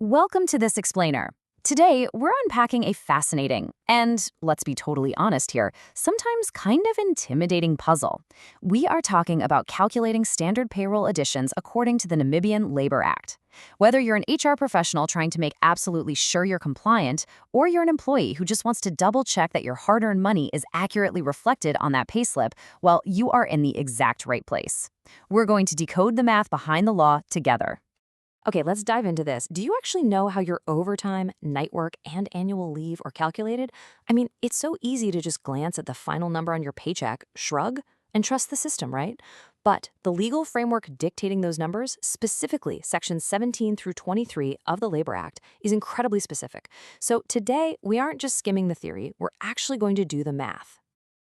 Welcome to This Explainer. Today, we're unpacking a fascinating and, let's be totally honest here, sometimes kind of intimidating puzzle. We are talking about calculating standard payroll additions according to the Namibian Labour Act. Whether you're an HR professional trying to make absolutely sure you're compliant, or you're an employee who just wants to double-check that your hard-earned money is accurately reflected on that payslip, well, you are in the exact right place. We're going to decode the math behind the law together. Okay, let's dive into this. Do you actually know how your overtime, night work, and annual leave are calculated? I mean, it's so easy to just glance at the final number on your paycheck, shrug, and trust the system, right? But the legal framework dictating those numbers, specifically Sections 17 through 23 of the Labor Act, is incredibly specific. So today, we aren't just skimming the theory, we're actually going to do the math.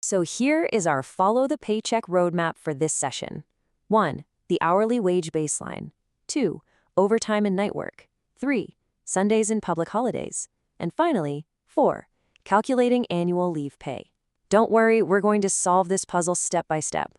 So here is our follow the paycheck roadmap for this session. 1. The hourly wage baseline. 2. Overtime and night work. 3. Sundays and public holidays. And finally, 4. Calculating annual leave pay. Don't worry, we're going to solve this puzzle step by step.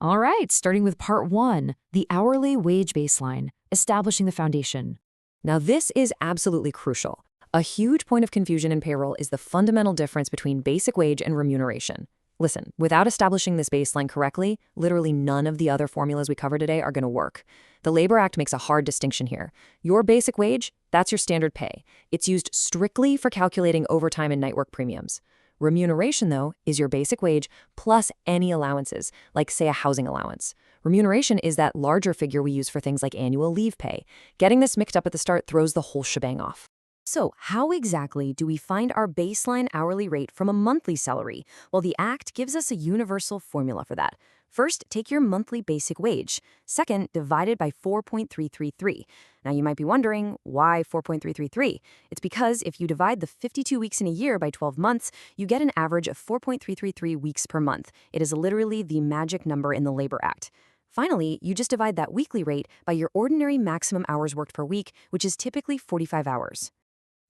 All right, starting with part 1, the hourly wage baseline, establishing the foundation. Now this is absolutely crucial. A huge point of confusion in payroll is the fundamental difference between basic wage and remuneration. Listen, without establishing this baseline correctly, literally none of the other formulas we cover today are going to work. The Labor Act makes a hard distinction here. Your basic wage, that's your standard pay. It's used strictly for calculating overtime and night work premiums. Remuneration, though, is your basic wage plus any allowances, like, say, a housing allowance. Remuneration is that larger figure we use for things like annual leave pay. Getting this mixed up at the start throws the whole shebang off. So how exactly do we find our baseline hourly rate from a monthly salary? Well, the Act gives us a universal formula for that. First, take your monthly basic wage. Second, divide it by 4.333. Now, you might be wondering, why 4.333? It's because if you divide the 52 weeks in a year by 12 months, you get an average of 4.333 weeks per month. It is literally the magic number in the Labor Act. Finally, you just divide that weekly rate by your ordinary maximum hours worked per week, which is typically 45 hours.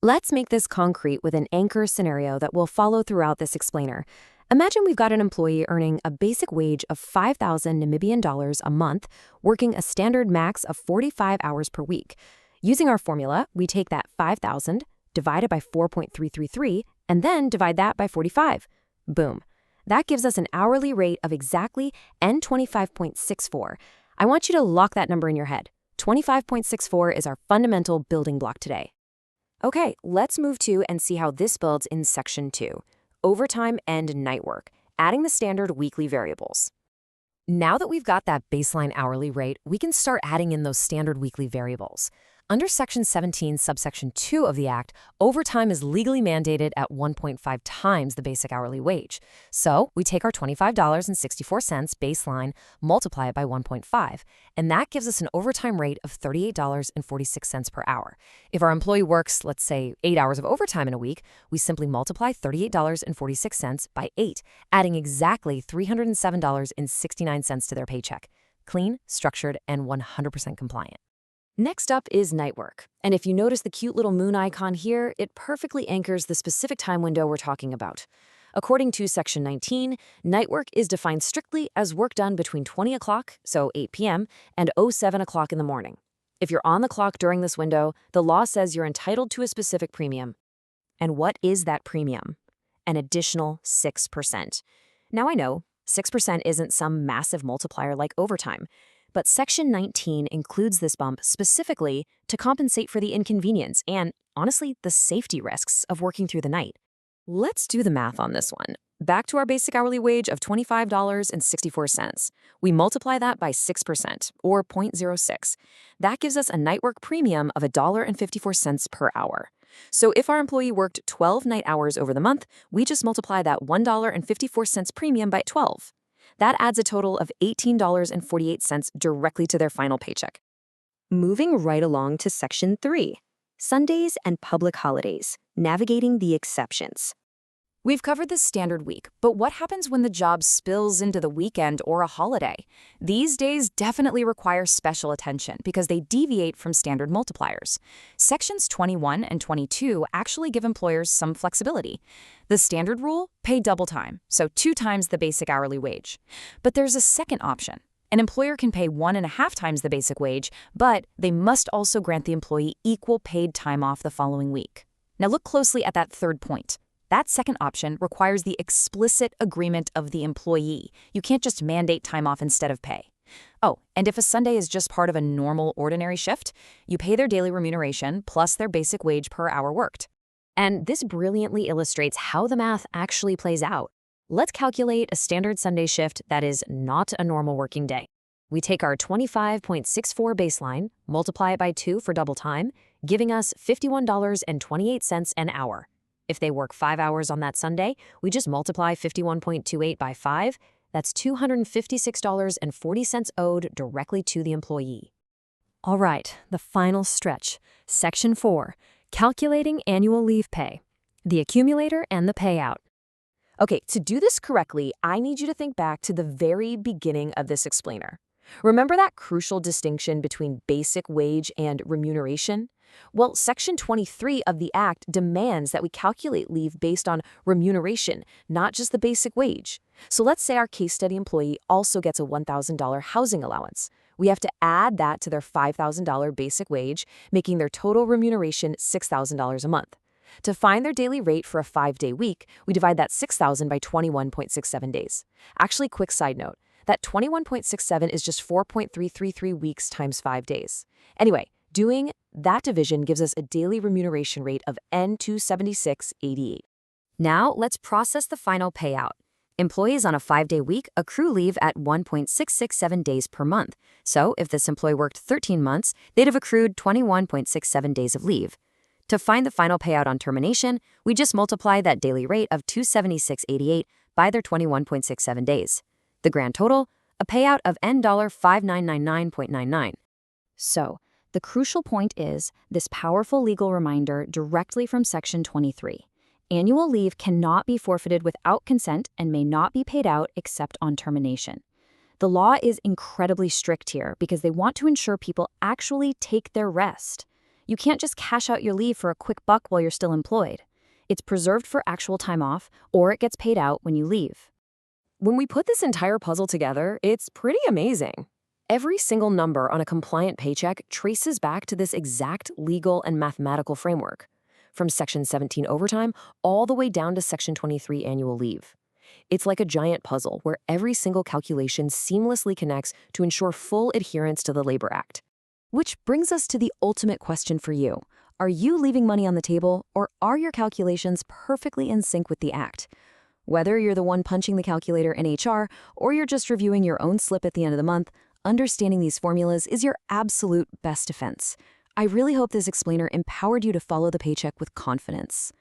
Let's make this concrete with an anchor scenario that we'll follow throughout this explainer. Imagine we've got an employee earning a basic wage of 5,000 Namibian dollars a month, working a standard max of 45 hours per week. Using our formula, we take that 5,000, divide it by 4.333, and then divide that by 45. Boom. That gives us an hourly rate of exactly N25.64. I want you to lock that number in your head. 25.64 is our fundamental building block today. Okay, let's move to and see how this builds in Section 2, overtime and night work, adding the standard weekly variables. Now that we've got that baseline hourly rate, we can start adding in those standard weekly variables. Under Section 17, subsection 2 of the Act, overtime is legally mandated at 1.5 times the basic hourly wage. So we take our $25.64 baseline, multiply it by 1.5, and that gives us an overtime rate of $38.46 per hour. If our employee works, let's say, 8 hours of overtime in a week, we simply multiply $38.46 by 8, adding exactly $307.69 to their paycheck. Clean, structured, and 100% compliant. Next up is night work. And if you notice the cute little moon icon here, it perfectly anchors the specific time window we're talking about. According to Section 19, night work is defined strictly as work done between 20 o'clock, so 8 p.m., and 07 o'clock in the morning. If you're on the clock during this window, the law says you're entitled to a specific premium. And what is that premium? An additional 6%. Now I know, 6% isn't some massive multiplier like overtime. But Section 19 includes this bump specifically to compensate for the inconvenience and, honestly, the safety risks of working through the night. Let's do the math on this one. Back to our basic hourly wage of $25.64. We multiply that by 6%, or 0.06. That gives us a night work premium of $1.54 per hour. So if our employee worked 12 night hours over the month, we just multiply that $1.54 premium by 12. That adds a total of $18.48 directly to their final paycheck. Moving right along to Section 3, Sundays and public holidays, navigating the exceptions. We've covered the standard week, but what happens when the job spills into the weekend or a holiday? These days definitely require special attention because they deviate from standard multipliers. Sections 21 and 22 actually give employers some flexibility. The standard rule, pay double time, so 2 times the basic hourly wage. But there's a second option, An employer can pay 1.5 times the basic wage, but they must also grant the employee equal paid time off the following week. Now look closely at that third point. That second option requires the explicit agreement of the employee. You can't just mandate time off instead of pay. Oh, and if a Sunday is just part of a normal, ordinary shift, you pay their daily remuneration plus their basic wage per hour worked. And this brilliantly illustrates how the math actually plays out. Let's calculate a standard Sunday shift that is not a normal working day. We take our 25.64 baseline, multiply it by 2 for double time, giving us $51.28 an hour. If they work 5 hours on that Sunday, we just multiply 51.28 by 5. That's $256.40 owed directly to the employee. All right, the final stretch. Section 4, calculating annual leave pay, the accumulator and the payout. Okay, to do this correctly, I need you to think back to the very beginning of this explainer. Remember that crucial distinction between basic wage and remuneration? Well, Section 23 of the Act demands that we calculate leave based on remuneration, not just the basic wage. So let's say our case study employee also gets a $1,000 housing allowance. We have to add that to their $5,000 basic wage, making their total remuneration $6,000 a month. To find their daily rate for a 5-day week, we divide that $6,000 by 21.67 days. Actually, quick side note, that 21.67 is just 4.333 weeks times 5 days. Anyway, doing that division gives us a daily remuneration rate of N276.88. Now, let's process the final payout. Employees on a 5-day week accrue leave at 1.667 days per month. So, if this employee worked 13 months, they'd have accrued 21.67 days of leave. To find the final payout on termination, we just multiply that daily rate of $276.88 by their 21.67 days. The grand total, a payout of N$5999.99. So, the crucial point is this powerful legal reminder directly from Section 23. Annual leave cannot be forfeited without consent and may not be paid out except on termination. The law is incredibly strict here because they want to ensure people actually take their rest. You can't just cash out your leave for a quick buck while you're still employed. It's preserved for actual time off, or it gets paid out when you leave. When we put this entire puzzle together, it's pretty amazing. Every single number on a compliant paycheck traces back to this exact legal and mathematical framework, from Section 17 overtime all the way down to Section 23 annual leave. It's like a giant puzzle where every single calculation seamlessly connects to ensure full adherence to the Labor Act. Which brings us to the ultimate question for you. Are you leaving money on the table, or are your calculations perfectly in sync with the Act? Whether you're the one punching the calculator in HR, or you're just reviewing your own slip at the end of the month, understanding these formulas is your absolute best defense. I really hope this explainer empowered you to follow the paycheck with confidence.